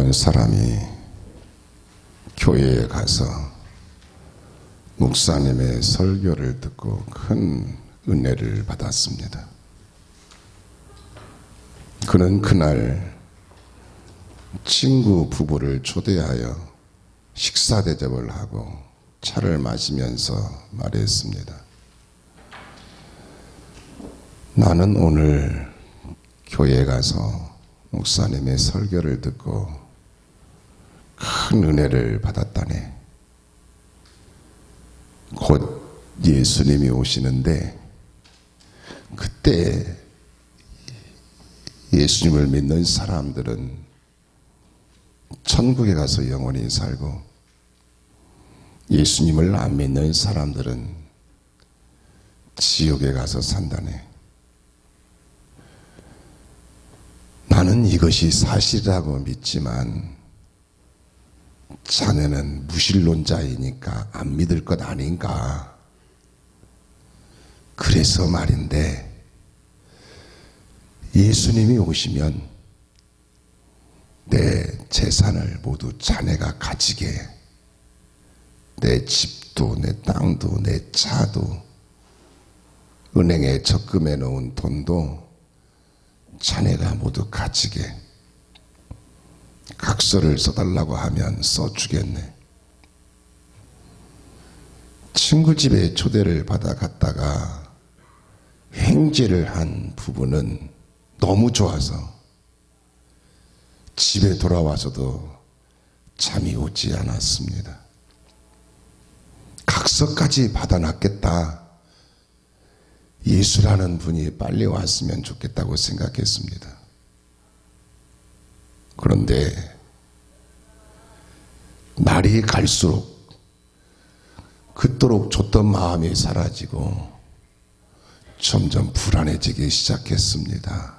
어떤 사람이 교회에 가서 목사님의 설교를 듣고 큰 은혜를 받았습니다. 그는 그날 친구 부부를 초대하여 식사 대접을 하고 차를 마시면서 말했습니다. 나는 오늘 교회에 가서 목사님의 설교를 듣고 큰 은혜를 받았다네. 곧 예수님이 오시는데 그때 예수님을 믿는 사람들은 천국에 가서 영원히 살고 예수님을 안 믿는 사람들은 지옥에 가서 산다네. 나는 이것이 사실이라고 믿지만 자네는 무신론자이니까 안 믿을 것 아닌가. 그래서 말인데 예수님이 오시면 내 재산을 모두 자네가 가지게, 내 집도 내 땅도 내 차도 은행에 적금해 놓은 돈도 자네가 모두 가지게, 각서를 써달라고 하면 써주겠네. 친구 집에 초대를 받아 갔다가 횡재를 한 부부는 너무 좋아서 집에 돌아와서도 잠이 오지 않았습니다. 각서까지 받아놨겠다. 예수라는 분이 빨리 왔으면 좋겠다고 생각했습니다. 그런데 날이 갈수록 그토록 줬던 마음이 사라지고 점점 불안해지기 시작했습니다.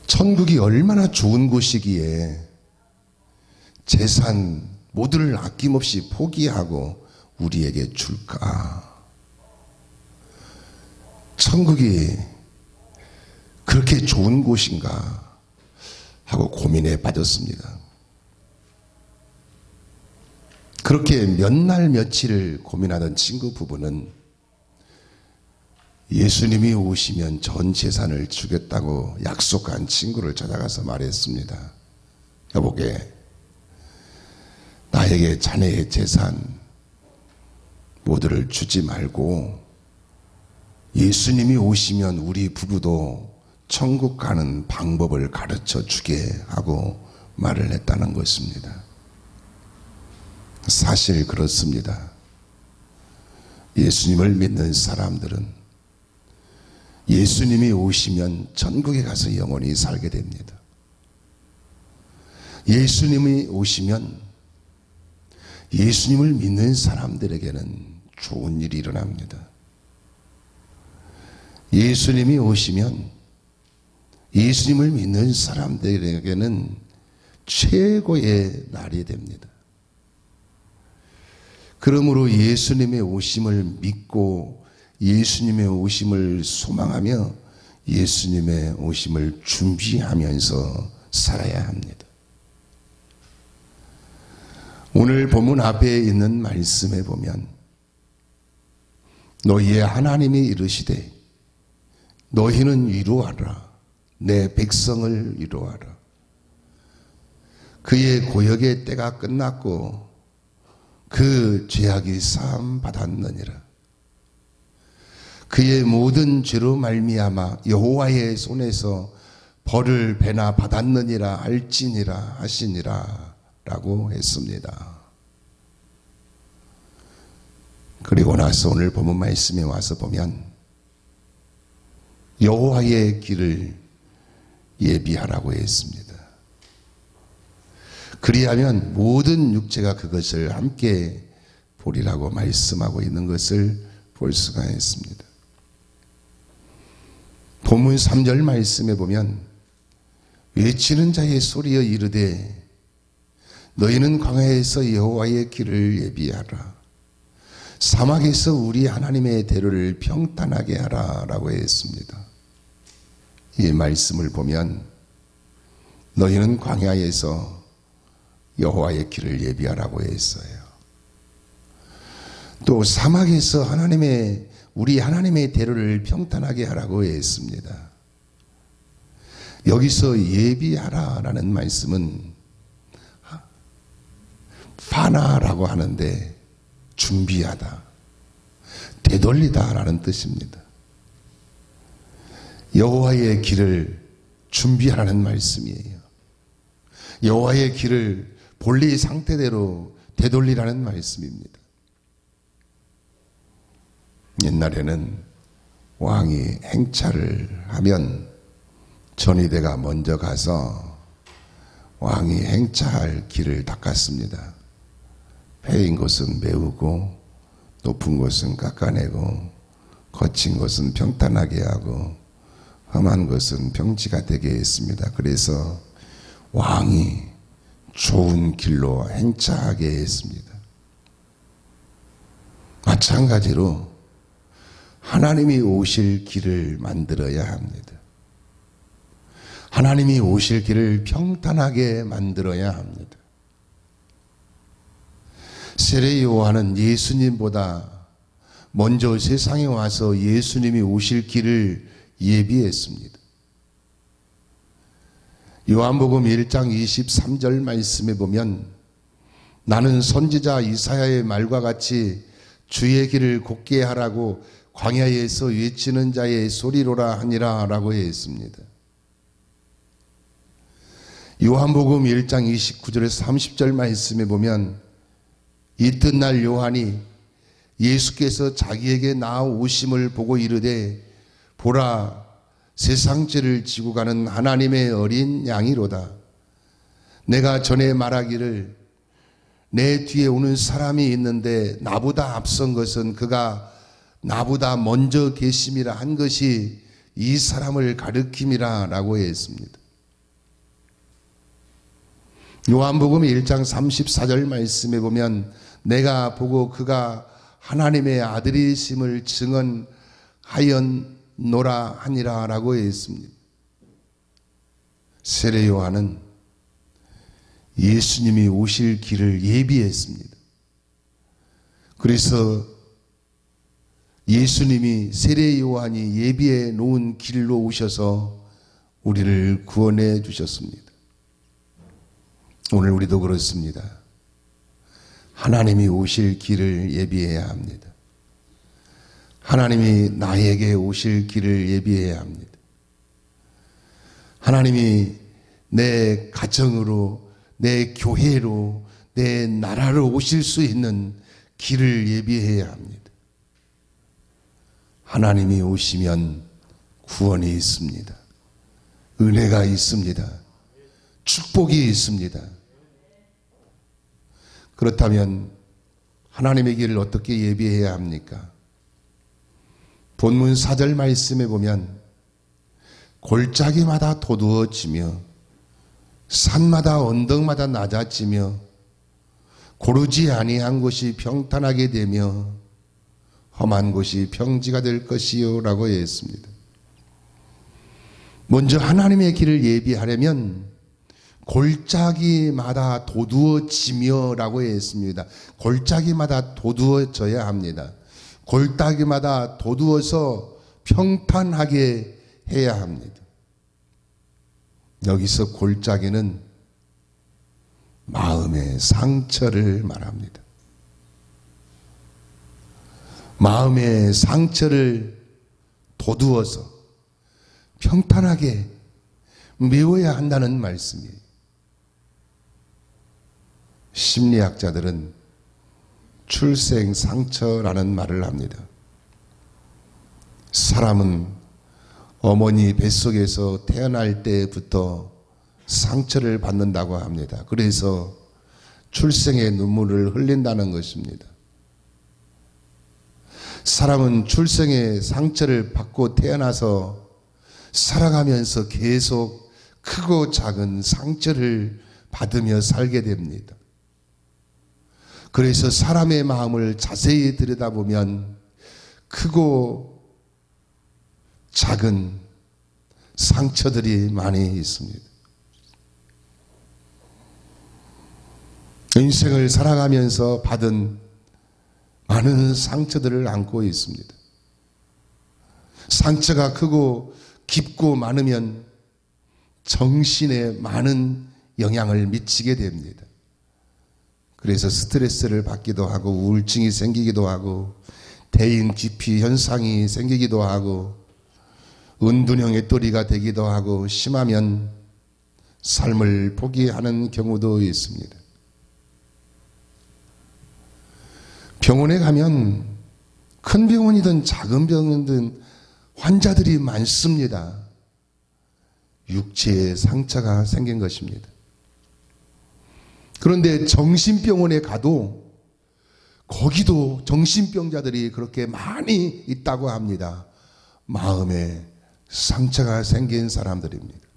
천국이 얼마나 좋은 곳이기에 재산 모두를 아낌없이 포기하고 우리에게 줄까? 천국이 그렇게 좋은 곳인가 하고 고민에 빠졌습니다. 그렇게 몇 날 며칠을 고민하던 친구 부부는 예수님이 오시면 전 재산을 주겠다고 약속한 친구를 찾아가서 말했습니다. 여보게, 나에게 자네의 재산 모두를 주지 말고 예수님이 오시면 우리 부부도 천국 가는 방법을 가르쳐 주게 하고 말을 했다는 것입니다. 사실 그렇습니다. 예수님을 믿는 사람들은 예수님이 오시면 천국에 가서 영원히 살게 됩니다. 예수님이 오시면 예수님을 믿는 사람들에게는 좋은 일이 일어납니다. 예수님이 오시면 예수님을 믿는 사람들에게는 최고의 날이 됩니다. 그러므로 예수님의 오심을 믿고 예수님의 오심을 소망하며 예수님의 오심을 준비하면서 살아야 합니다. 오늘 본문 앞에 있는 말씀에 보면 너희의 하나님이 이르시되 너희는 위로하라. 내 백성을 위로하라. 그의 고역의 때가 끝났고 그 죄악이 사함 받았느니라. 그의 모든 죄로 말미암아 여호와의 손에서 벌을 배나 받았느니라 알지니라 하시니라 라고 했습니다. 그리고 나서 오늘 본문 말씀에 와서 보면 여호와의 길을 예비하라고 했습니다. 그리하면 모든 육체가 그것을 함께 보리라고 말씀하고 있는 것을 볼 수가 있습니다. 본문 3절 말씀에 보면 외치는 자의 소리여 이르되 너희는 광야에서 여호와의 길을 예비하라. 사막에서 우리 하나님의 대로를 평탄하게 하라 라고 했습니다. 이 말씀을 보면 너희는 광야에서 여호와의 길을 예비하라고 했어요. 또 사막에서 우리 하나님의 대로를 평탄하게 하라고 했습니다. 여기서 예비하라라는 말씀은 파나라고 하는데 준비하다, 되돌리다라는 뜻입니다. 여호와의 길을 준비하라는 말씀이에요. 여호와의 길을 본래 상태대로 되돌리라는 말씀입니다. 옛날에는 왕이 행차를 하면 전위대가 먼저 가서 왕이 행차할 길을 닦았습니다. 패인 곳은 메우고 높은 곳은 깎아내고 거친 곳은 평탄하게 하고 험한 것은 평지가 되게 했습니다. 그래서 왕이 좋은 길로 행차하게 했습니다. 마찬가지로 하나님이 오실 길을 만들어야 합니다. 하나님이 오실 길을 평탄하게 만들어야 합니다. 세례 요한은 예수님보다 먼저 세상에 와서 예수님이 오실 길을 예비했습니다. 요한복음 1장 23절 말씀에 보면 나는 선지자 이사야의 말과 같이 주의 길을 곧게 하라고 광야에서 외치는 자의 소리로라 하니라 라고 했습니다. 요한복음 1장 29절 30절 말씀에 보면 이튿날 요한이 예수께서 자기에게 나아오심을 보고 이르되 보라 세상 죄를 지고 가는 하나님의 어린 양이로다. 내가 전에 말하기를 내 뒤에 오는 사람이 있는데 나보다 앞선 것은 그가 나보다 먼저 계심이라 한 것이 이 사람을 가리킴이라 라고 했습니다. 요한복음 1장 34절 말씀에 보면 내가 보고 그가 하나님의 아들이심을 증언하였노라 하니라 라고 했습니다. 세례 요한은 예수님이 오실 길을 예비했습니다. 그래서 예수님이 세례 요한이 예비해 놓은 길로 오셔서 우리를 구원해 주셨습니다. 오늘 우리도 그렇습니다. 하나님이 오실 길을 예비해야 합니다. 하나님이 나에게 오실 길을 예비해야 합니다. 하나님이 내 가정으로, 내 교회로, 내 나라로 오실 수 있는 길을 예비해야 합니다. 하나님이 오시면 구원이 있습니다. 은혜가 있습니다. 축복이 있습니다. 그렇다면 하나님의 길을 어떻게 예비해야 합니까? 본문 4절 말씀에 보면 골짜기마다 도두어지며 산마다 언덕마다 낮아지며 고르지 아니한 곳이 평탄하게 되며 험한 곳이 평지가 될 것이요 라고 했습니다. 먼저 하나님의 길을 예비하려면 골짜기마다 도두어지며 라고 했습니다. 골짜기마다 도두어져야 합니다. 골짜기마다 도두어서 평탄하게 해야 합니다. 여기서 골짜기는 마음의 상처를 말합니다. 마음의 상처를 도두어서 평탄하게 메워야 한다는 말씀이에요. 심리학자들은 출생 상처라는 말을 합니다. 사람은 어머니 뱃속에서 태어날 때부터 상처를 받는다고 합니다. 그래서 출생의 눈물을 흘린다는 것입니다. 사람은 출생의 상처를 받고 태어나서 살아가면서 계속 크고 작은 상처를 받으며 살게 됩니다. 그래서 사람의 마음을 자세히 들여다보면 크고 작은 상처들이 많이 있습니다. 인생을 살아가면서 받은 많은 상처들을 안고 있습니다. 상처가 크고 깊고 많으면 정신에 많은 영향을 미치게 됩니다. 그래서 스트레스를 받기도 하고 우울증이 생기기도 하고 대인 기피 현상이 생기기도 하고 은둔형의 또리가 되기도 하고 심하면 삶을 포기하는 경우도 있습니다. 병원에 가면 큰 병원이든 작은 병원이든 환자들이 많습니다. 육체에 상처가 생긴 것입니다. 그런데 정신병원에 가도 거기도 정신병자들이 그렇게 많이 있다고 합니다. 마음에 상처가 생긴 사람들입니다.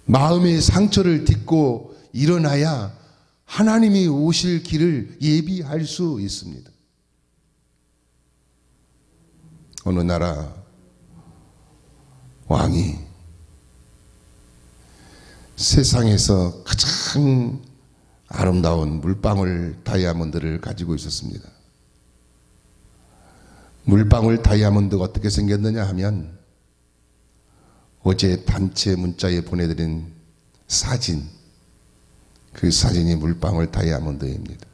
마음의 상처를 딛고 일어나야 하나님이 오실 길을 예비할 수 있습니다. 어느 나라 왕이 세상에서 가장 아름다운 물방울 다이아몬드를 가지고 있었습니다. 물방울 다이아몬드가 어떻게 생겼느냐 하면 어제 단체 문자에 보내드린 사진, 그 사진이 물방울 다이아몬드입니다.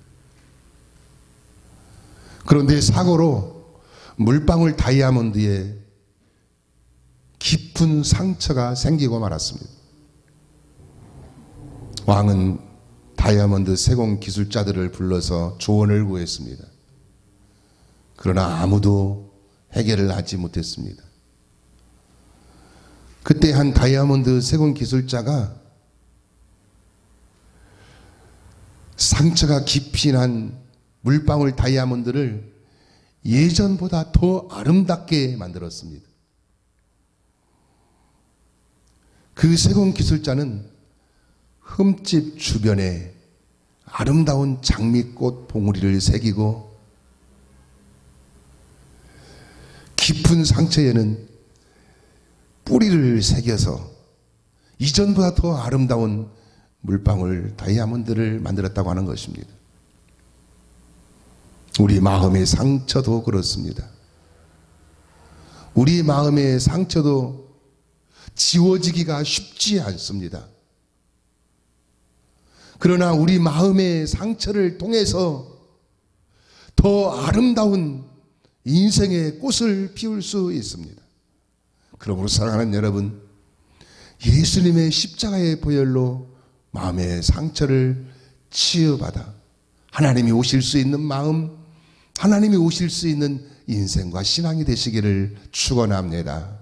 그런데 사고로 물방울 다이아몬드에 깊은 상처가 생기고 말았습니다. 왕은 다이아몬드 세공 기술자들을 불러서 조언을 구했습니다. 그러나 아무도 해결을 하지 못했습니다. 그때 한 다이아몬드 세공 기술자가 상처가 깊이 난 물방울 다이아몬드를 예전보다 더 아름답게 만들었습니다. 그 세공 기술자는 흠집 주변에 아름다운 장미꽃 봉우리를 새기고 깊은 상처에는 뿌리를 새겨서 이전보다 더 아름다운 물방울 다이아몬드를 만들었다고 하는 것입니다. 우리 마음의 상처도 그렇습니다. 우리 마음의 상처도 지워지기가 쉽지 않습니다. 그러나 우리 마음의 상처를 통해서 더 아름다운 인생의 꽃을 피울 수 있습니다. 그러므로 사랑하는 여러분, 예수님의 십자가의 보혈로 마음의 상처를 치유받아 하나님이 오실 수 있는 마음, 하나님이 오실 수 있는 인생과 신앙이 되시기를 축원합니다.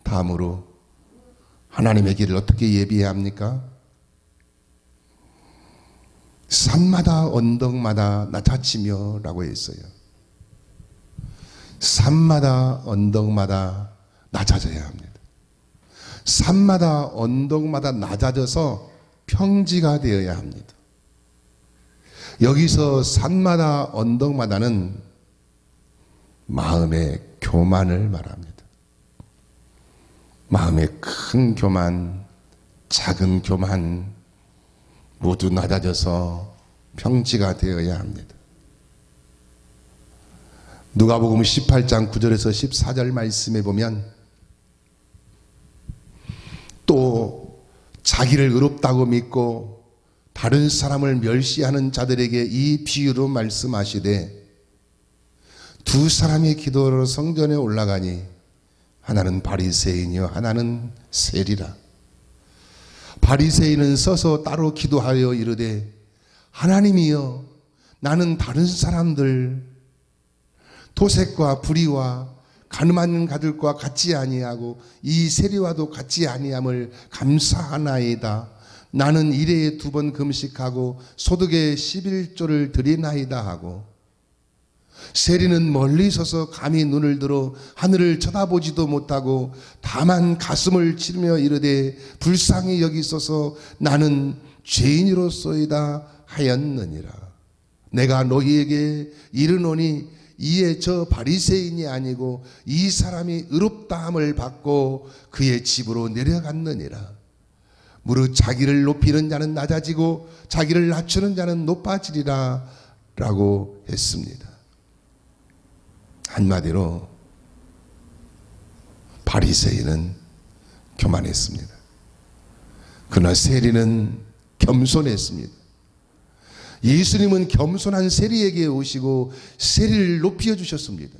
다음으로 하나님의 길을 어떻게 예비해야 합니까? 산마다 언덕마다 낮아지며 라고 했어요. 산마다 언덕마다 낮아져야 합니다. 산마다 언덕마다 낮아져서 평지가 되어야 합니다. 여기서 산마다 언덕마다는 마음의 교만을 말합니다. 마음의 큰 교만, 작은 교만 모두 낮아져서 평지가 되어야 합니다. 누가복음 18장 9절에서 14절 말씀에 보면 또 자기를 의롭다고 믿고 다른 사람을 멸시하는 자들에게 이 비유로 말씀하시되 두 사람이 기도로 성전에 올라가니 하나는 바리새인이요 하나는 세리라. 바리새인은 서서 따로 기도하여 이르되 하나님이여 나는 다른 사람들 도색과 불의와 가늠한 가들과 같지 아니하고 이 세리와도 같지 아니함을 감사하나이다. 나는 일회에 2번 금식하고 소득의 11조를 드리나이다 하고 세리는 멀리 서서 감히 눈을 들어 하늘을 쳐다보지도 못하고 다만 가슴을 치며 이르되 불쌍히 여기소서 나는 죄인이로소이다 하였느니라. 내가 너희에게 이르노니 이에 저 바리새인이 아니고 이 사람이 의롭다함을 받고 그의 집으로 내려갔느니라. 무릇 자기를 높이는 자는 낮아지고 자기를 낮추는 자는 높아지리라 라고 했습니다. 한마디로 바리새인은 교만했습니다. 그러나 세리는 겸손했습니다. 예수님은 겸손한 세리에게 오시고 세리를 높여 주셨습니다.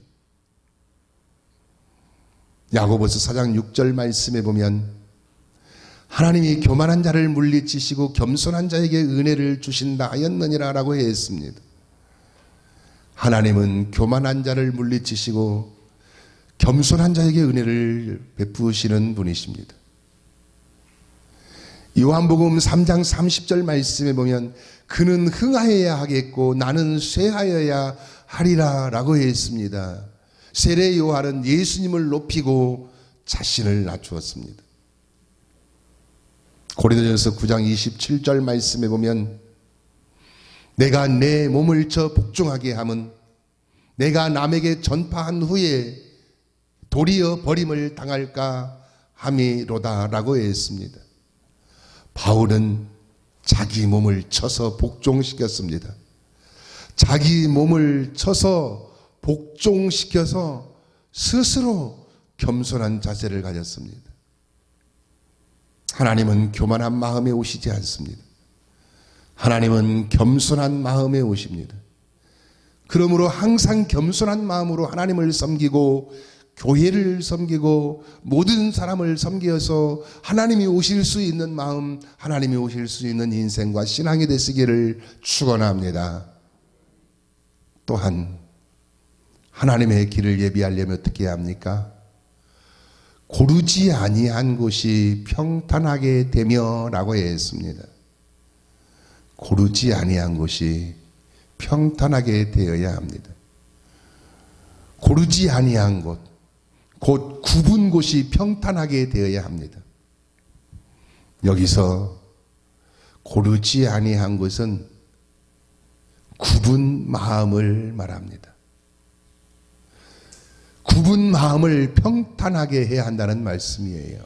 야고보서 4장 6절 말씀에 보면 하나님이 교만한 자를 물리치시고 겸손한 자에게 은혜를 주신다 하였느니라 라고 했습니다. 하나님은 교만한 자를 물리치시고 겸손한 자에게 은혜를 베푸시는 분이십니다. 요한복음 3장 30절 말씀에 보면 그는 흥하여야 하겠고 나는 쇠하여야 하리라 라고 했습니다. 세례 요한은 예수님을 높이고 자신을 낮추었습니다. 고린도전서 9장 27절 말씀에 보면 내가 내 몸을 쳐 복종하게 함은 내가 남에게 전파한 후에 도리어 버림을 당할까 함이로다 라고 했습니다. 바울은 자기 몸을 쳐서 복종시켰습니다. 자기 몸을 쳐서 복종시켜서 스스로 겸손한 자세를 가졌습니다. 하나님은 교만한 마음에 오시지 않습니다. 하나님은 겸손한 마음에 오십니다. 그러므로 항상 겸손한 마음으로 하나님을 섬기고 교회를 섬기고 모든 사람을 섬기어서 하나님이 오실 수 있는 마음, 하나님이 오실 수 있는 인생과 신앙이 되시기를 축원합니다. 또한 하나님의 길을 예비하려면 어떻게 해야 합니까? 고르지 아니한 곳이 평탄하게 되며 라고 했습니다. 고르지 아니한 곳이 평탄하게 되어야 합니다. 고르지 아니한 곳, 곧 굽은 곳이 평탄하게 되어야 합니다. 여기서 고르지 아니한 것은 굽은 마음을 말합니다. 굽은 마음을 평탄하게 해야 한다는 말씀이에요.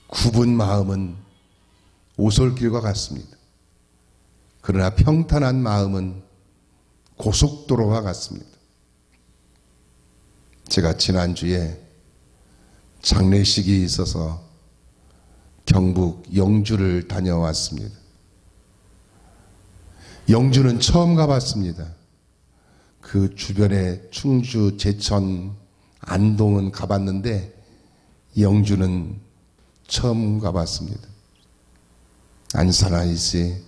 굽은 마음은 오솔길과 같습니다. 그러나 평탄한 마음은 고속도로와 같습니다. 제가 지난주에 장례식이 있어서 경북 영주를 다녀왔습니다. 영주는 처음 가봤습니다. 그 주변에 충주, 제천, 안동은 가봤는데 영주는 처음 가봤습니다. 안산아이씨,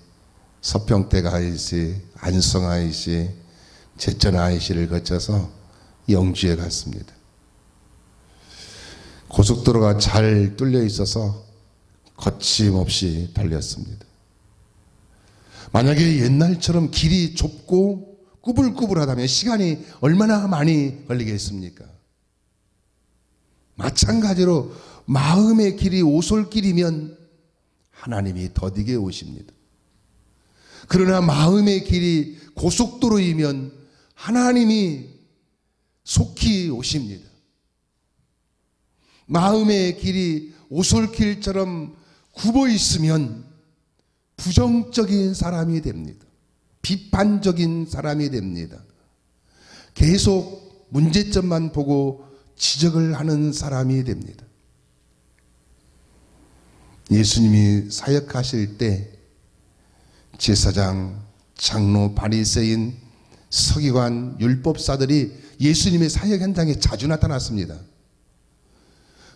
서평택아이씨, 안성아이씨, 제천아이씨를 거쳐서 영주에 갔습니다. 고속도로가 잘 뚫려 있어서 거침없이 달렸습니다. 만약에 옛날처럼 길이 좁고 꾸불꾸불하다면 시간이 얼마나 많이 걸리겠습니까? 마찬가지로 마음의 길이 오솔길이면 하나님이 더디게 오십니다. 그러나 마음의 길이 고속도로이면 하나님이 속히 오십니다. 마음의 길이 오솔길처럼 굽어 있으면 부정적인 사람이 됩니다. 비판적인 사람이 됩니다. 계속 문제점만 보고 지적을 하는 사람이 됩니다. 예수님이 사역하실 때 제사장, 장로, 바리새인, 서기관, 율법사들이 예수님의 사역 현장에 자주 나타났습니다.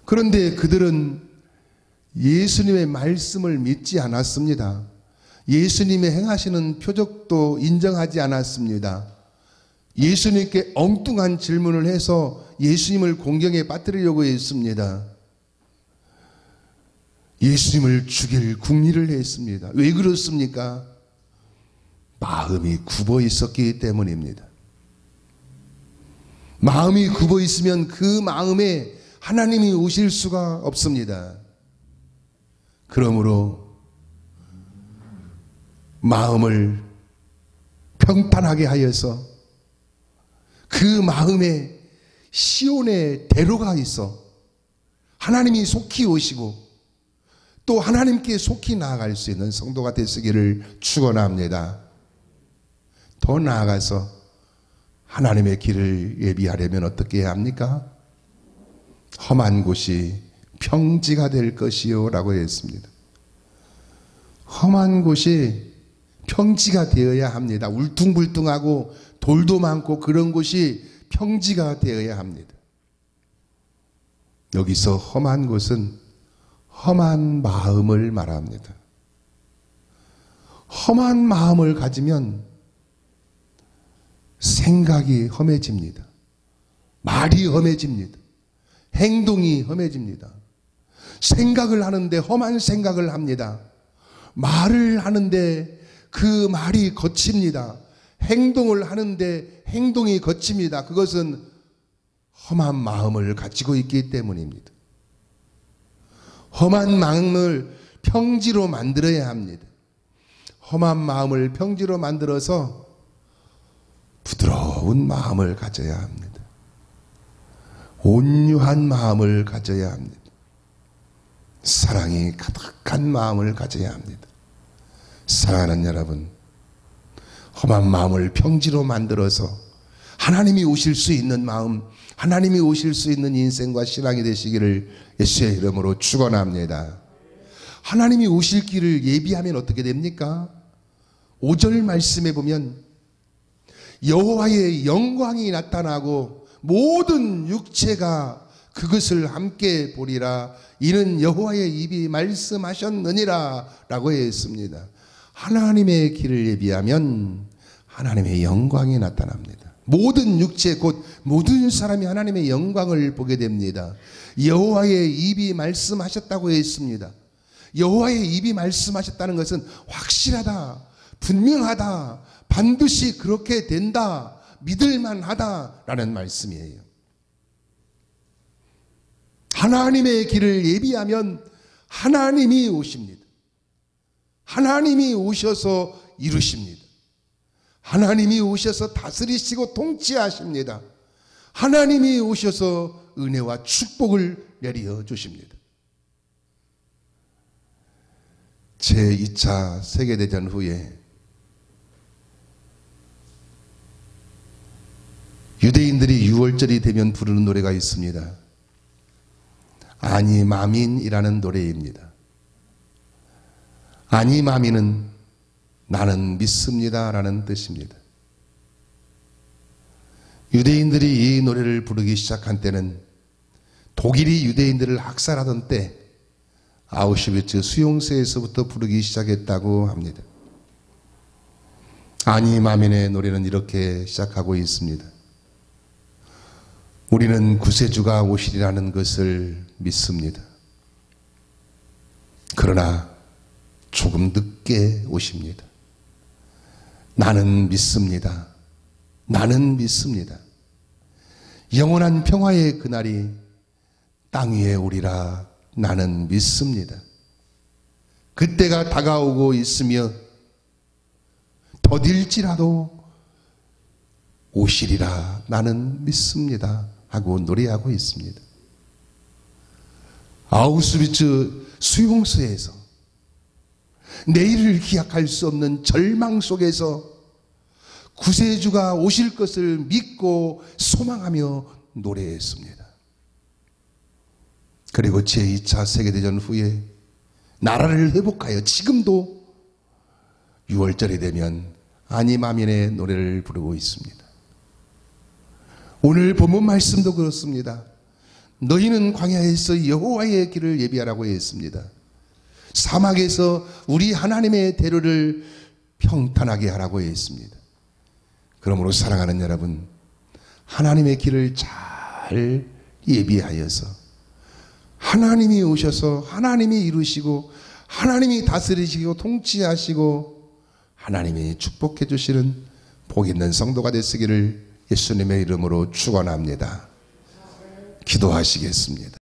그런데 그들은 예수님의 말씀을 믿지 않았습니다. 예수님의 행하시는 표적도 인정하지 않았습니다. 예수님께 엉뚱한 질문을 해서 예수님을 공경에 빠뜨리려고 했습니다. 예수님을 죽일 궁리를 했습니다. 왜 그렇습니까? 마음이 굽어 있었기 때문입니다. 마음이 굽어 있으면 그 마음에 하나님이 오실 수가 없습니다. 그러므로 마음을 평탄하게 하여서 그 마음에 시온의 대로가 있어 하나님이 속히 오시고 또 하나님께 속히 나아갈 수 있는 성도가 되시기를 축원합니다. 더 나아가서 하나님의 길을 예비하려면 어떻게 해야 합니까? 험한 곳이 평지가 될 것이요 라고 했습니다. 험한 곳이 평지가 되어야 합니다. 울퉁불퉁하고 돌도 많고 그런 곳이 평지가 되어야 합니다. 여기서 험한 곳은 험한 마음을 말합니다. 험한 마음을 가지면 생각이 험해집니다. 말이 험해집니다. 행동이 험해집니다. 생각을 하는데 험한 생각을 합니다. 말을 하는데 그 말이 거칩니다. 행동을 하는데 행동이 거칩니다. 그것은 험한 마음을 가지고 있기 때문입니다. 험한 마음을 평지로 만들어야 합니다. 험한 마음을 평지로 만들어서 부드러운 마음을 가져야 합니다. 온유한 마음을 가져야 합니다. 사랑이 가득한 마음을 가져야 합니다. 사랑하는 여러분, 험한 마음을 평지로 만들어서 하나님이 오실 수 있는 마음, 하나님이 오실 수 있는 인생과 신앙이 되시기를 예수의 이름으로 축원합니다. 하나님이 오실 길을 예비하면 어떻게 됩니까? 5절 말씀에 보면 여호와의 영광이 나타나고 모든 육체가 그것을 함께 보리라. 이는 여호와의 입이 말씀하셨느니라 라고 했습니다. 하나님의 길을 예비하면 하나님의 영광이 나타납니다. 모든 육체 곧 모든 사람이 하나님의 영광을 보게 됩니다. 여호와의 입이 말씀하셨다고 했습니다. 여호와의 입이 말씀하셨다는 것은 확실하다, 분명하다, 반드시 그렇게 된다, 믿을만하다라는 말씀이에요. 하나님의 길을 예비하면 하나님이 오십니다. 하나님이 오셔서 이루십니다. 하나님이 오셔서 다스리시고 통치하십니다. 하나님이 오셔서 은혜와 축복을 내려 주십니다. 제2차 세계대전 후에 유대인들이 6월절이 되면 부르는 노래가 있습니다. 아니마민이라는 노래입니다. 아니마민은 나는 믿습니다 라는 뜻입니다. 유대인들이 이 노래를 부르기 시작한 때는 독일이 유대인들을 학살하던 때 아우슈비츠 수용소에서부터 부르기 시작했다고 합니다. 아니마민의 노래는 이렇게 시작하고 있습니다. 우리는 구세주가 오시리라는 것을 믿습니다. 그러나 조금 늦게 오십니다. 나는 믿습니다. 나는 믿습니다. 영원한 평화의 그날이 땅 위에 오리라. 나는 믿습니다. 그때가 다가오고 있으며 더딜지라도 오시리라. 나는 믿습니다. 하고 노래하고 있습니다. 아우슈비츠 수용소에서 내일을 기약할 수 없는 절망 속에서 구세주가 오실 것을 믿고 소망하며 노래했습니다. 그리고 제2차 세계대전 후에 나라를 회복하여 지금도 6월절이 되면 아니마민의 노래를 부르고 있습니다. 오늘 본문 말씀도 그렇습니다. 너희는 광야에서 여호와의 길을 예비하라고 했습니다. 사막에서 우리 하나님의 대로를 평탄하게 하라고 했습니다. 그러므로 사랑하는 여러분, 하나님의 길을 잘 예비하여서 하나님이 오셔서 하나님이 이루시고 하나님이 다스리시고 통치하시고 하나님이 축복해 주시는 복 있는 성도가 되시기를 예수님의 이름으로 축원합니다. 기도하시겠습니다.